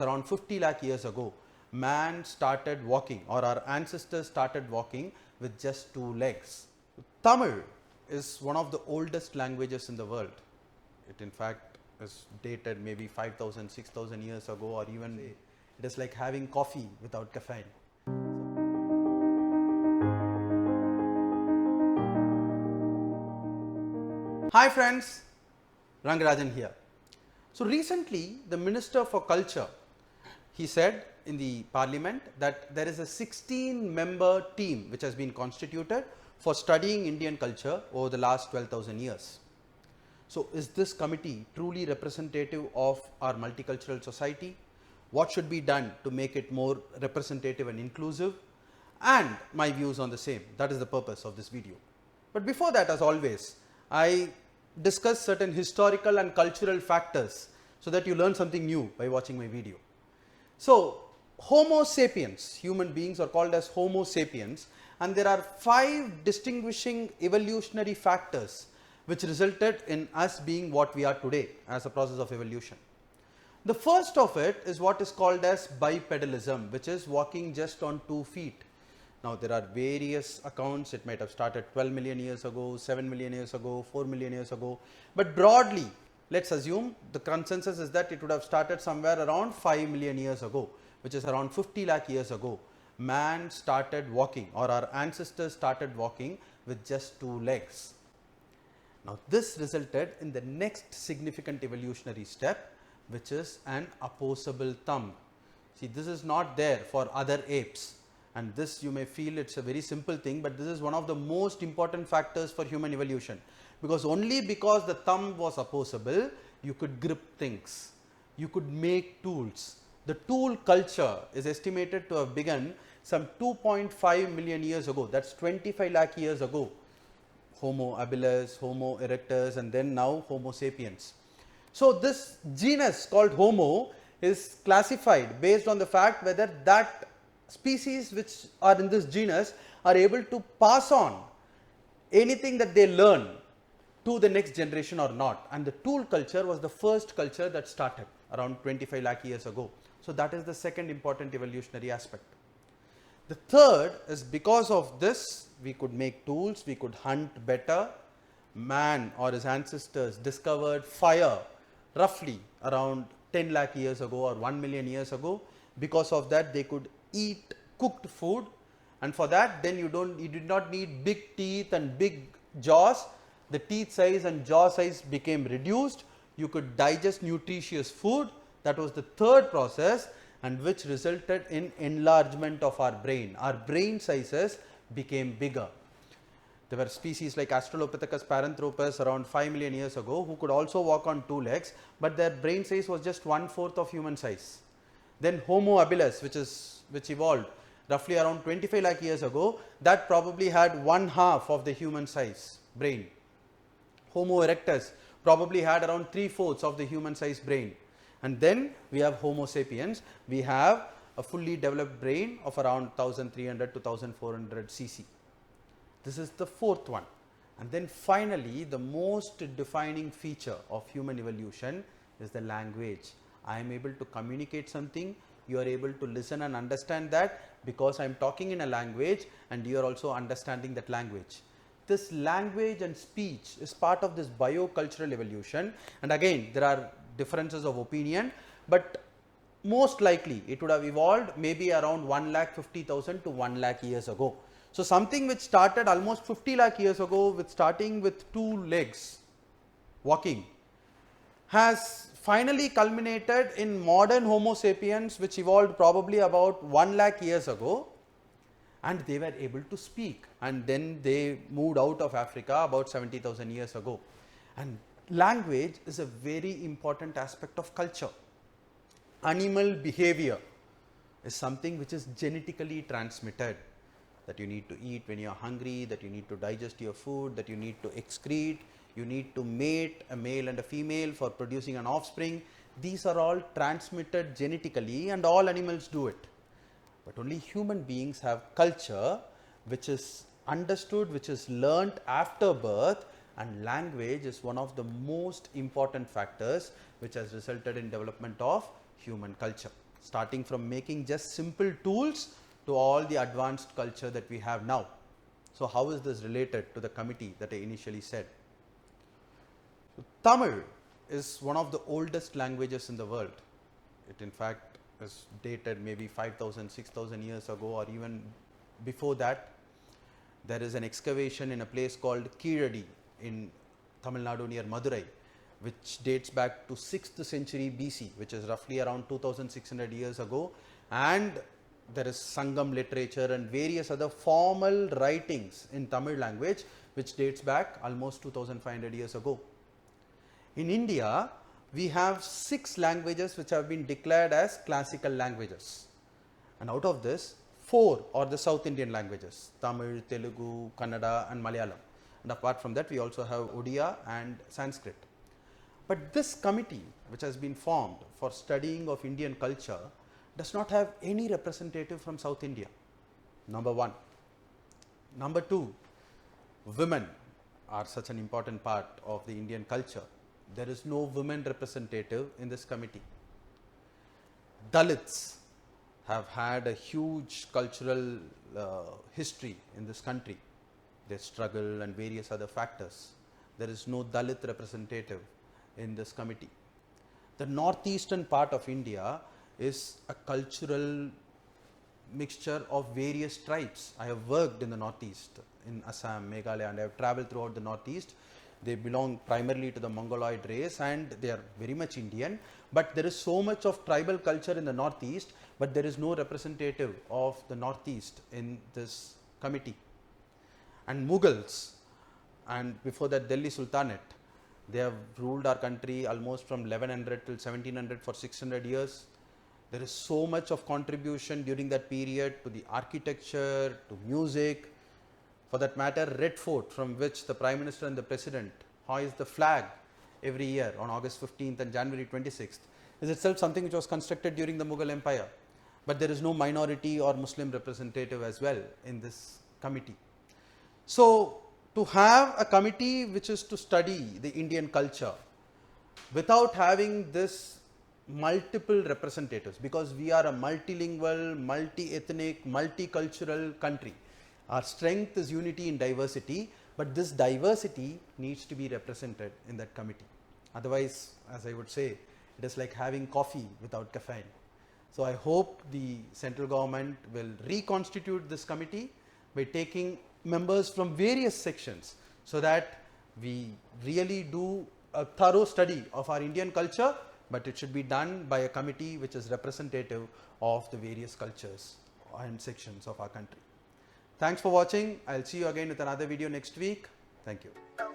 Around 50 lakh years ago, man started walking, or our ancestors started walking with just two legs. Tamil is one of the oldest languages in the world. It in fact is dated maybe 5,000, 6,000 years ago, or even it is like having coffee without caffeine. Hi friends, Rangarajan here. So recently the Minister for Culture, he said in the Parliament that there is a 16-member team which has been constituted for studying Indian culture over the last 12,000 years. So is this committee truly representative of our multicultural society? What should be done to make it more representative and inclusive? And my views on the same. That is the purpose of this video. But before that, as always, I discuss certain historical and cultural factors so that you learn something new by watching my video. So Homo sapiens, human beings are called as Homo sapiens, and there are 5 distinguishing evolutionary factors which resulted in us being what we are today as a process of evolution. The first of it is what is called as bipedalism, which is walking just on 2 feet. Now there are various accounts. It might have started 12 million years ago, 7 million years ago, 4 million years ago, but broadly let's assume the consensus is that it would have started somewhere around 5 million years ago, which is around 50 lakh years ago. Man started walking, or our ancestors started walking with just 2 legs. Now this resulted in the next significant evolutionary step, which is an opposable thumb. See, this is not there for other apes, and this you may feel it's a very simple thing, but this is one of the most important factors for human evolution, because only because the thumb was opposable you could grip things, you could make tools. The tool culture is estimated to have begun some 2.5 million years ago, that's 25 lakh years ago. Homo habilis, Homo erectus, and then now Homo sapiens. So this genus called Homo is classified based on the fact whether that species which are in this genus are able to pass on anything that they learn to the next generation or not, and the tool culture was the first culture that started around 25 lakh years ago. So that is the second important evolutionary aspect. The third is because of this we could make tools, we could hunt better. Man or his ancestors discovered fire roughly around 10 lakh years ago or 1 million years ago. Because of that they could eat cooked food, and for that then you did not need big teeth and big jaws. The teeth size and jaw size became reduced. You could digest nutritious food. That was the third process, and which resulted in enlargement of our brain. Our brain sizes became bigger. There were species like Australopithecus paranthropus around 5 million years ago who could also walk on 2 legs, but their brain size was just 1/4 of human size. Then Homo habilis, which evolved roughly around 25 lakh years ago, that probably had 1/2 of the human size brain. Homo erectus probably had around 3/4 of the human size brain. And then we have Homo sapiens. We have a fully developed brain of around 1300 to 1400 cc. This is the fourth one. And then finally, the most defining feature of human evolution is the language. I am able to communicate something, you are able to listen and understand that because I am talking in a language and you are also understanding that language. This language and speech is part of this biocultural evolution, and again there are differences of opinion, but most likely it would have evolved maybe around 1,50,000 to 1 lakh years ago. So something which started almost 50 lakh years ago with starting with 2 legs walking has finally culminated in modern Homo sapiens, which evolved probably about 1 lakh years ago, and they were able to speak, and then they moved out of Africa about 70,000 years ago. And language is a very important aspect of culture. Animal behavior is something which is genetically transmitted, that you need to eat when you are hungry, that you need to digest your food, that you need to excrete, you need to mate a male and a female for producing an offspring. These are all transmitted genetically, and all animals do it. But only human beings have culture which is understood, which is learnt after birth, and language is one of the most important factors which has resulted in development of human culture. starting from making just simple tools to all the advanced culture that we have now. So how is this related to the committee that I initially said? So Tamil is one of the oldest languages in the world. It in fact is dated maybe 5,000, 6,000 years ago, or even before that. There is an excavation in a place called Keeradi in Tamil Nadu near Madurai, which dates back to 6th century BC, which is roughly around 2,600 years ago. And there is Sangam literature and various other formal writings in Tamil language, which dates back almost 2,500 years ago. In India, we have 6 languages which have been declared as classical languages. And out of this, 4 are the South Indian languages: Tamil, Telugu, Kannada and Malayalam. And apart from that, we also have Odia and Sanskrit. But this committee, which has been formed for studying of Indian culture, does not have any representative from South India. Number 1. Number 2, women are such an important part of the Indian culture. There is no women representative in this committee. Dalits have had a huge cultural history in this country, their struggle and various other factors. There is no Dalit representative in this committee. The northeastern part of India is a cultural mixture of various tribes. I have worked in the northeast, in Assam, Meghalaya, and I have travelled throughout the northeast. They belong primarily to the Mongoloid race and they are very much Indian, but there is so much of tribal culture in the northeast, but there is no representative of the northeast in this committee. And Mughals, and before that Delhi Sultanate, they have ruled our country almost from 1100 till 1700 for 600 years. There is so much of contribution during that period to the architecture, to music. For that matter, Red Fort, from which the Prime Minister and the President hoist the flag every year on August 15th and January 26th, is itself something which was constructed during the Mughal Empire. But there is no minority or Muslim representative as well in this committee. So, to have a committee which is to study the Indian culture without having this multiple representatives, because we are a multilingual, multi-ethnic, multicultural country. Our strength is unity in diversity, but this diversity needs to be represented in that committee. Otherwise, as I would say, it is like having coffee without caffeine. So I hope the central government will reconstitute this committee by taking members from various sections, so that we really do a thorough study of our Indian culture, but it should be done by a committee which is representative of the various cultures and sections of our country. Thanks for watching. I'll see you again with another video next week. Thank you.